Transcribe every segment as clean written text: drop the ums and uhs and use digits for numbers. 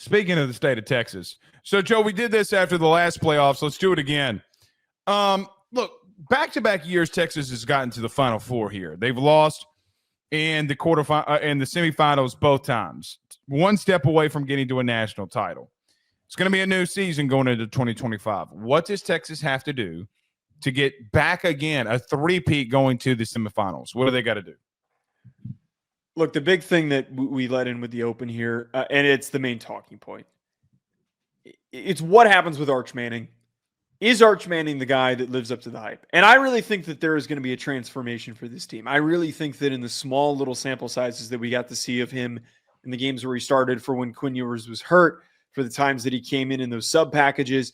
Speaking of the state of Texas. So, Joe, we did this after the last playoffs. Let's do it again. Look, back-to-back years, Texas has gotten to the Final Four here. They've lost in the in the semifinals both times. One step away from getting to a national title. It's going to be a new season going into 2025. What does Texas have to do to get back again, a three-peat going to the semifinals? What do they got to do? Look, the big thing that we let in with the Open here, and it's the main talking point, it's what happens with Arch Manning. Is Arch Manning the guy that lives up to the hype? And I really think that there is going to be a transformation for this team. I really think that in the small little sample sizes that we got to see of him in the games where he started, for when Quinn Ewers was hurt, for the times that he came in those sub packages,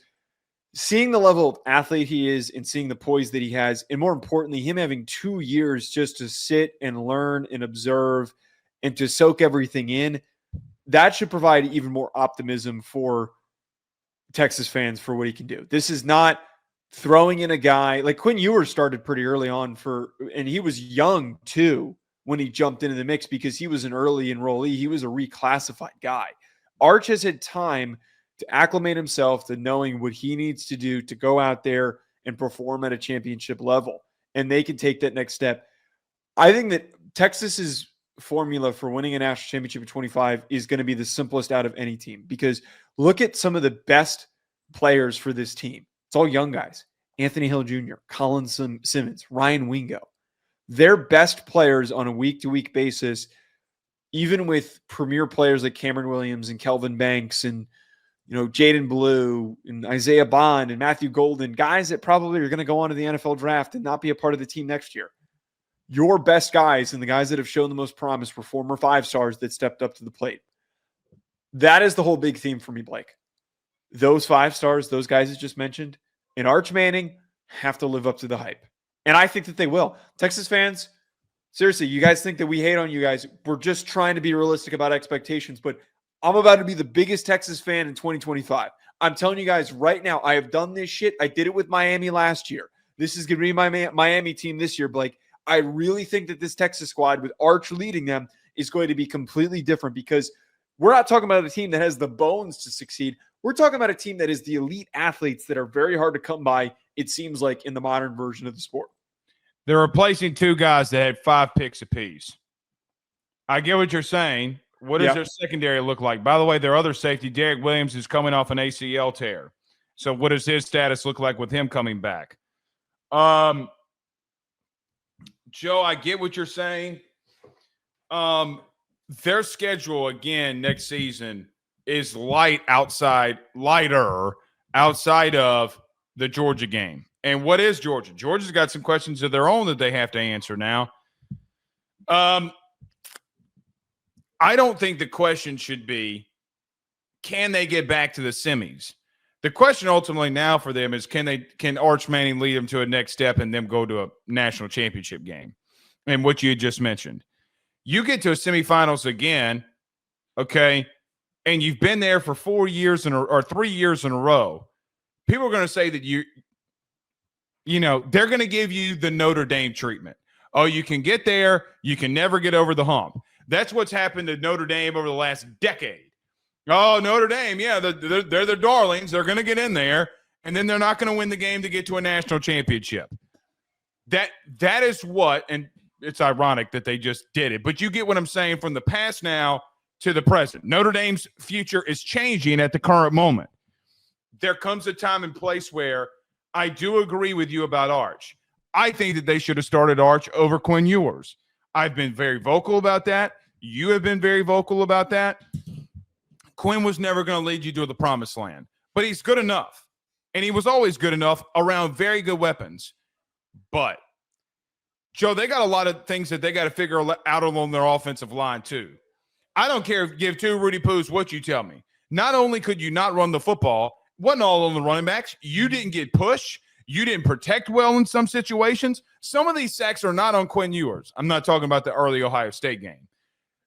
seeing the level of athlete he is and seeing the poise that he has, and more importantly, him having 2 years just to sit and learn and observe and to soak everything in, that should provide even more optimism for Texas fans for what he can do. This is not throwing in a guy like Quinn Ewers started pretty early on and he was young too when he jumped into the mix because he was an early enrollee. He was a reclassified guy. Arch has had time to acclimate himself to knowing what he needs to do to go out there and perform at a championship level. And they can take that next step. I think that Texas's formula for winning a national championship in 25 is going to be the simplest out of any team, because look at some of the best players for this team. It's all young guys. Anthony Hill Jr., Colin Simmons, Ryan Wingo. They're best players on a week-to-week basis, even with premier players like Cameron Williams and Kelvin Banks and Jaden Blue and Isaiah Bond and Matthew Golden, guys that probably are going to go on to the NFL draft and not be a part of the team next year. Your best guys and the guys that have shown the most promise were former 5-stars that stepped up to the plate. That is the whole big theme for me, Blake. Those 5-stars, those guys that just mentioned, and Arch Manning have to live up to the hype. And I think that they will. Texas fans, seriously, you guys think that we hate on you guys. We're just trying to be realistic about expectations, but I'm about to be the biggest Texas fan in 2025. I'm telling you guys right now, I have done this shit. I did it with Miami last year. This is going to be my Miami team this year, Blake. I really think that this Texas squad with Arch leading them is going to be completely different, because we're not talking about a team that has the bones to succeed. We're talking about a team that is the elite athletes that are very hard to come by, it seems like, in the modern version of the sport. They're replacing 2 guys that had 5 picks apiece. I get what you're saying. What does their secondary look like? By the way, their other safety, Derek Williams, is coming off an ACL tear. So what does his status look like with him coming back? Joe, I get what you're saying. Their schedule, again, next season is lighter outside of the Georgia game. And what is Georgia? Georgia's got some questions of their own that they have to answer now. I don't think the question should be, can they get back to the semis? The question ultimately now for them is, can Arch Manning lead them to a next step and them go to a national championship game? And what you had just mentioned. You get to a semifinals again, okay, and you've been there for 4 years or 3 years in a row. People are going to say that they're going to give you the Notre Dame treatment. Oh, you can get there, you can never get over the hump. That's what's happened to Notre Dame over the last decade. Oh, Notre Dame, yeah, they're the darlings. They're going to get in there, and then they're not going to win the game to get to a national championship. That is what, and it's ironic that they just did it, but you get what I'm saying, from the past now to the present. Notre Dame's future is changing at the current moment. There comes a time and place where I do agree with you about Arch. I think that they should have started Arch over Quinn Ewers. I've been very vocal about that. You have been very vocal about that. Quinn was never going to lead you to the promised land, but he's good enough. And he was always good enough around very good weapons. But, Joe, they got a lot of things that they got to figure out along their offensive line too. I don't care if give 2 Rudy Poos what you tell me. Not only could you not run the football, wasn't all on the running backs, you didn't get pushed. You didn't protect well in some situations. Some of these sacks are not on Quinn Ewers. I'm not talking about the early Ohio State game.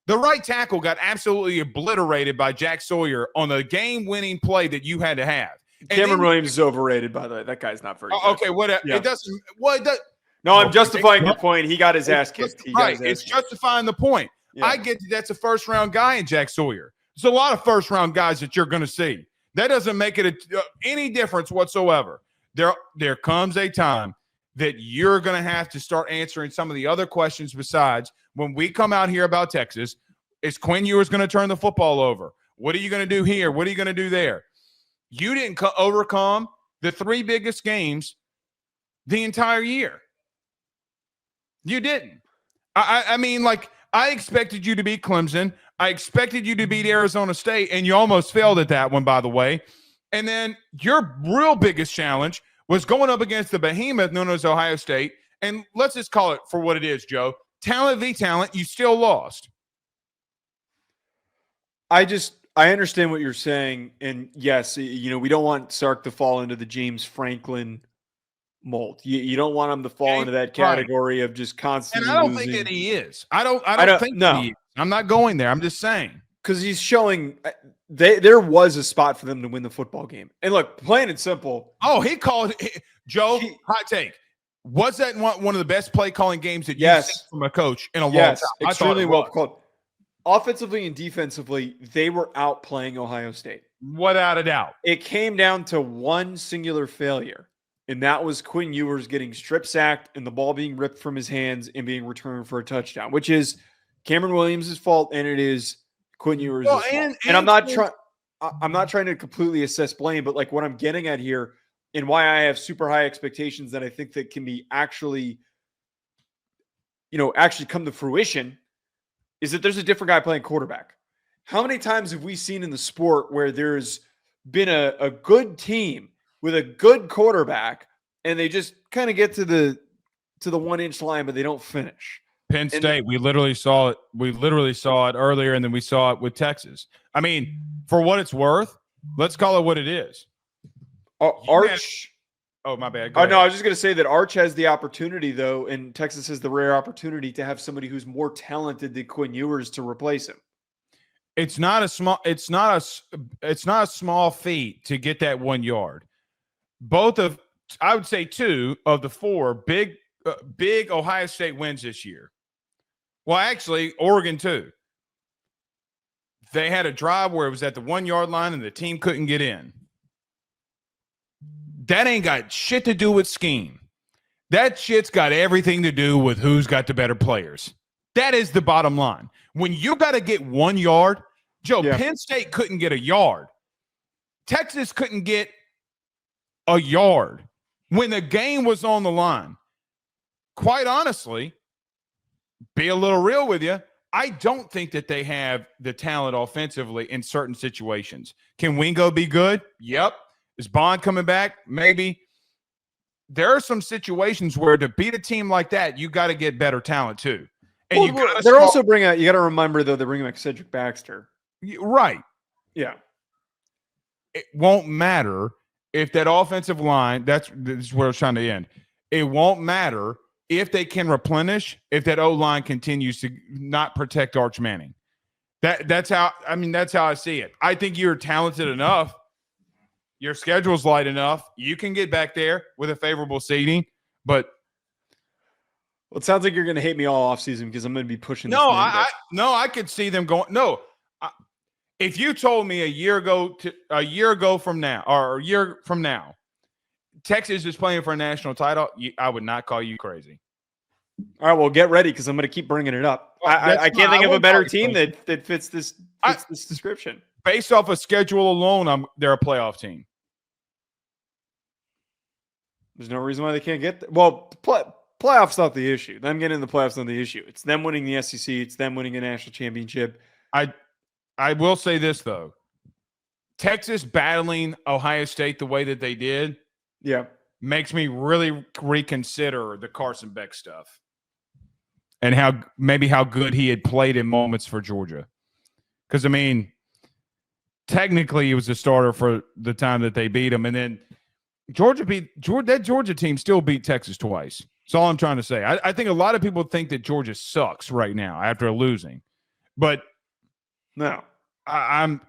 The right tackle got absolutely obliterated by Jack Sawyer on the game-winning play that you had to have. Cameron Williams is overrated, by the way. That guy's not very good. Okay, whatever. Yeah. It doesn't – well, it does. No, I'm justifying your point. He got his ass kicked. Right, it's justifying the point. Yeah. I get that's a first-round guy in Jack Sawyer. There's a lot of first-round guys that you're going to see. That doesn't make it any difference whatsoever. There comes a time that you're going to have to start answering some of the other questions besides when we come out here about Texas. Is Quinn Ewers going to turn the football over? What are you going to do here? What are you going to do there? You didn't overcome the 3 biggest games the entire year. You didn't. I mean, like, I expected you to beat Clemson. I expected you to beat Arizona State, and you almost failed at that one, by the way. And then your real biggest challenge was going up against the behemoth known as Ohio State. And let's just call it for what it is, Joe. Talent v. talent, you still lost. I understand what you're saying. And yes, we don't want Sark to fall into the James Franklin mold. You don't want him to fall into that category of just constantly And I don't losing. think that he is. I don't think no. he is. I'm not going there. I'm just saying. Because he's showing there was a spot for them to win the football game. And look, plain and simple. Oh, he called Joe, hot take. Was that one of the best play calling games that you've seen from a coach in a long time? Extremely well called. Offensively and defensively, they were outplaying Ohio State. Without a doubt. It came down to one singular failure, and that was Quinn Ewers getting strip sacked and the ball being ripped from his hands and being returned for a touchdown, which is Cameron Williams' fault, and it is Quinn Ewers' fault. And I'm not trying to completely assess blame, but like what I'm getting at here and why I have super high expectations that I think that can be actually come to fruition is that there's a different guy playing quarterback. How many times have we seen in the sport where there's been a good team with a good quarterback and they just kind of get to the 1-inch line, but they don't finish? Penn State, we literally saw it. We literally saw it earlier, and then we saw it with Texas. I mean, for what it's worth, let's call it what it is. Arch. Oh, my bad. No, I was just going to say that Arch has the opportunity, though, and Texas has the rare opportunity to have somebody who's more talented than Quinn Ewers to replace him. It's not a small feat to get that 1 yard. I would say 2 of the 4 big Ohio State wins this year. Well, actually, Oregon too. They had a drive where it was at the 1 yard line and the team couldn't get in. That ain't got shit to do with scheme. That shit's got everything to do with who's got the better players. That is the bottom line. When you got to get 1 yard, Joe, Penn State couldn't get a yard. Texas couldn't get a yard when the game was on the line. Quite honestly, be a little real with you, I don't think that they have the talent offensively in certain situations. Can Wingo be good? Yep. Is Bond coming back? Maybe. There are some situations where to beat a team like that, you got to get better talent too. And you got to remember, though, they're bringing back Cedric Baxter. Right. Yeah. It won't matter if that offensive line, this is where I was trying to end. It won't matter if they can replenish, if that O-line continues to not protect Arch Manning. That's how I see it. I think you're talented enough. Your schedule's light enough. You can get back there with a favorable seeding, but it sounds like you're going to hate me all offseason because I'm going to be pushing. I could see them going. No, if you told me a year ago from now, Texas is playing for a national title, I would not call you crazy. All right, well, get ready because I'm going to keep bringing it up. I can't think of a better team that fits this description. Based off of schedule alone, they're a playoff team. There's no reason why they can't get there. Well, playoffs not the issue. Them getting in the playoffs not the issue. It's them winning the SEC. It's them winning a national championship. I will say this, though. Texas battling Ohio State the way that they did makes me really reconsider the Carson Beck stuff and how good he had played in moments for Georgia. Because, I mean, technically he was a starter for the time that they beat him. And then that Georgia team still beat Texas twice. That's all I'm trying to say. I think a lot of people think that Georgia sucks right now after losing. But no, I've